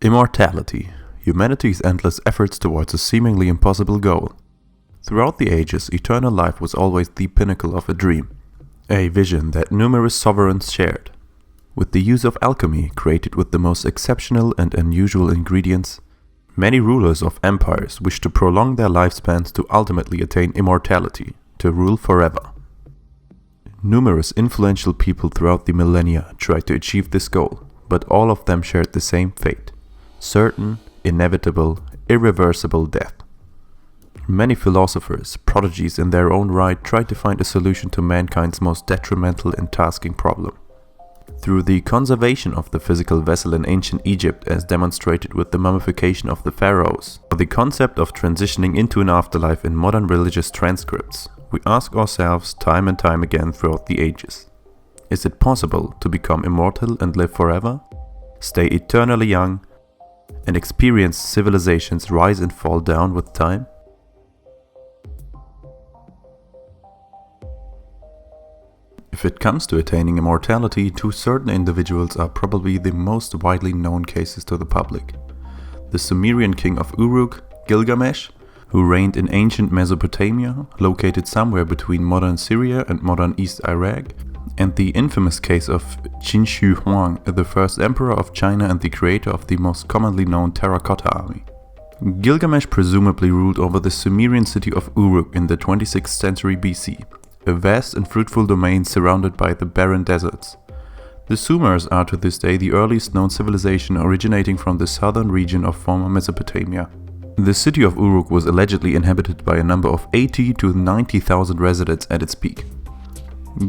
Immortality, humanity's endless efforts towards a seemingly impossible goal. Throughout the ages, eternal life was always the pinnacle of a dream, a vision that numerous sovereigns shared. With the use of alchemy, created with the most exceptional and unusual ingredients, many rulers of empires wished to prolong their lifespans to ultimately attain immortality, to rule forever. Numerous influential people throughout the millennia tried to achieve this goal, but all of them shared the same fate: certain, inevitable, irreversible death. Many philosophers, prodigies in their own right, tried to find a solution to mankind's most detrimental and tasking problem. Through the conservation of the physical vessel in ancient Egypt, as demonstrated with the mummification of the pharaohs, or the concept of transitioning into an afterlife in modern religious transcripts, we ask ourselves time and time again throughout the ages: is it possible to become immortal and live forever, stay eternally young, and experience civilizations rise and fall down with time? If it comes to attaining immortality, two certain individuals are probably the most widely known cases to the public. The Sumerian king of Uruk, Gilgamesh, who reigned in ancient Mesopotamia, located somewhere between modern Syria and modern East Iraq, and the infamous case of Huang, the first emperor of China and the creator of the most commonly known terracotta army. Gilgamesh presumably ruled over the Sumerian city of Uruk in the 26th century BC, a vast and fruitful domain surrounded by the barren deserts. The Sumers are to this day the earliest known civilization originating from the southern region of former Mesopotamia. The city of Uruk was allegedly inhabited by a number of 80 to 90,000 residents at its peak.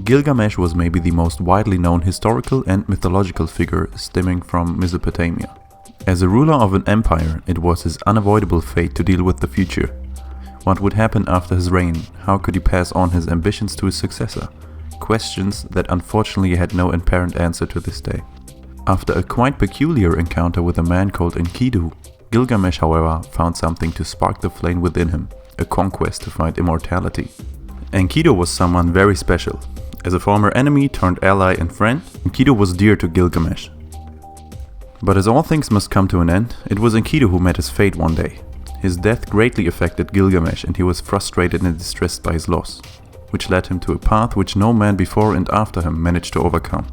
Gilgamesh was maybe the most widely known historical and mythological figure stemming from Mesopotamia. As a ruler of an empire, it was his unavoidable fate to deal with the future. What would happen after his reign? How could he pass on his ambitions to his successor? Questions that unfortunately had no apparent answer to this day. After a quite peculiar encounter with a man called Enkidu, Gilgamesh, however, found something to spark the flame within him, a conquest to find immortality. Enkidu was someone very special. As a former enemy turned ally and friend, Enkidu was dear to Gilgamesh. But as all things must come to an end, it was Enkidu who met his fate one day. His death greatly affected Gilgamesh, and he was frustrated and distressed by his loss, which led him to a path which no man before and after him managed to overcome.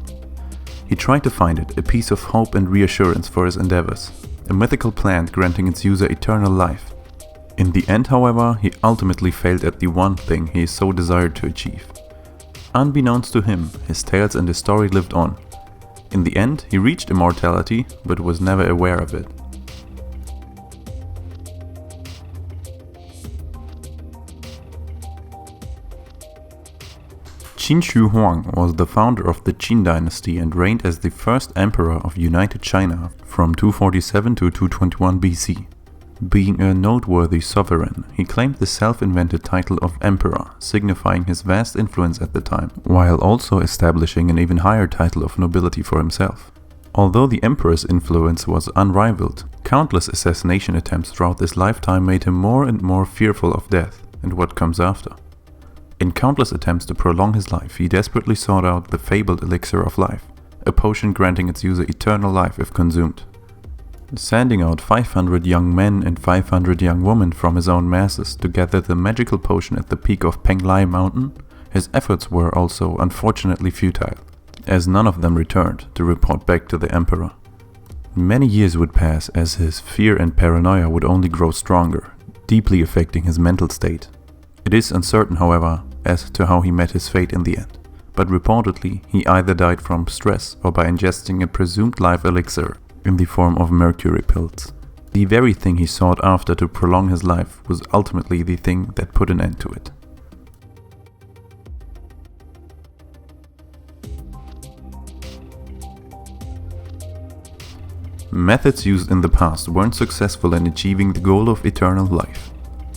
He tried to find it, a piece of hope and reassurance for his endeavors, a mythical plant granting its user eternal life. In the end, however, he ultimately failed at the one thing he so desired to achieve. Unbeknownst to him, his tales and his story lived on. In the end, he reached immortality, but was never aware of it. Huang was the founder of the Qin dynasty and reigned as the first emperor of United China from 247 to 221 BC. Being a noteworthy sovereign, he claimed the self-invented title of emperor, signifying his vast influence at the time, while also establishing an even higher title of nobility for himself. Although the emperor's influence was unrivaled, countless assassination attempts throughout his lifetime made him more and more fearful of death and what comes after. In countless attempts to prolong his life, he desperately sought out the fabled elixir of life, a potion granting its user eternal life if consumed. Sending out 500 young men and 500 young women from his own masses to gather the magical potion at the peak of Penglai Mountain, his efforts were also unfortunately futile, as none of them returned to report back to the emperor. Many years would pass as his fear and paranoia would only grow stronger, deeply affecting his mental state. It is uncertain, however, as to how he met his fate in the end, but reportedly he either died from stress or by ingesting a presumed life elixir in the form of mercury pills. The very thing he sought after to prolong his life was ultimately the thing that put an end to it. Methods used in the past weren't successful in achieving the goal of eternal life.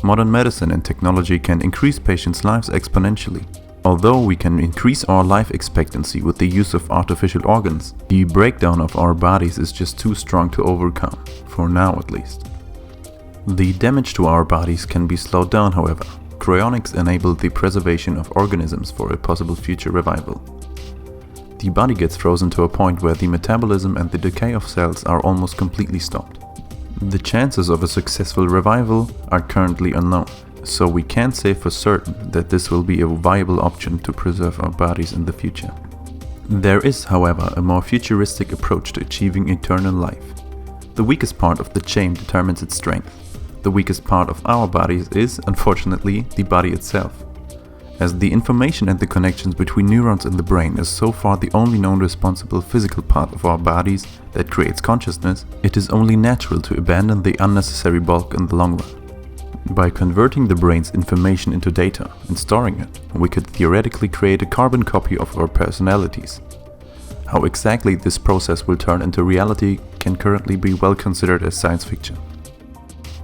Modern medicine and technology can increase patients' lives exponentially. Although we can increase our life expectancy with the use of artificial organs, the breakdown of our bodies is just too strong to overcome, for now at least. The damage to our bodies can be slowed down, however. Cryonics enable the preservation of organisms for a possible future revival. The body gets frozen to a point where the metabolism and the decay of cells are almost completely stopped. The chances of a successful revival are currently unknown, so we can't say for certain that this will be a viable option to preserve our bodies in the future. There is, however, a more futuristic approach to achieving eternal life. The weakest part of the chain determines its strength. The weakest part of our bodies is, unfortunately, the body itself. As the information and the connections between neurons in the brain is so far the only known responsible physical part of our bodies that creates consciousness, it is only natural to abandon the unnecessary bulk in the long run. By converting the brain's information into data and storing it, we could theoretically create a carbon copy of our personalities. How exactly this process will turn into reality can currently be well considered as science fiction.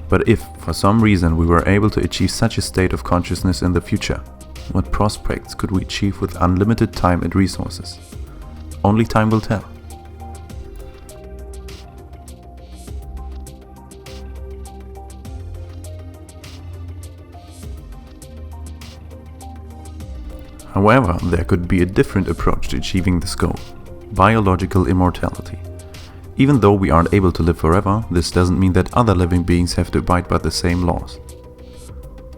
But if, for some reason, we were able to achieve such a state of consciousness in the future, what prospects could we achieve with unlimited time and resources? Only time will tell. However, there could be a different approach to achieving this goal: biological immortality. Even though we aren't able to live forever, this doesn't mean that other living beings have to abide by the same laws.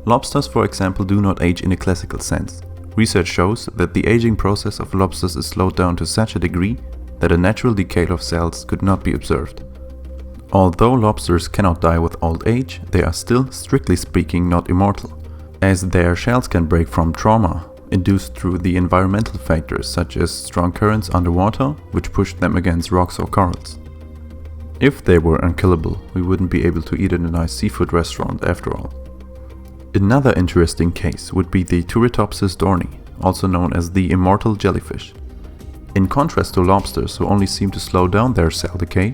Lobsters, for example, do not age in a classical sense. Research shows that the aging process of lobsters is slowed down to such a degree that a natural decay of cells could not be observed. Although lobsters cannot die with old age, they are still, strictly speaking, not immortal, as their shells can break from trauma induced through the environmental factors such as strong currents underwater, which pushed them against rocks or corals. If they were unkillable, we wouldn't be able to eat in a nice seafood restaurant after all. Another interesting case would be the Turritopsis dohrnii, also known as the immortal jellyfish. In contrast to lobsters, who only seem to slow down their cell decay,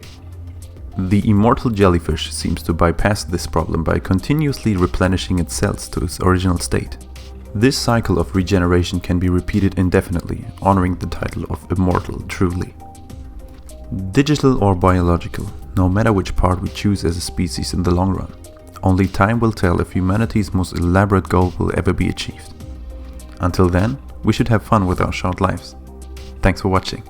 the immortal jellyfish seems to bypass this problem by continuously replenishing its cells to its original state. This cycle of regeneration can be repeated indefinitely, honoring the title of immortal truly. Digital or biological, no matter which part we choose as a species in the long run, only time will tell if humanity's most elaborate goal will ever be achieved. Until then, we should have fun with our short lives. Thanks for watching.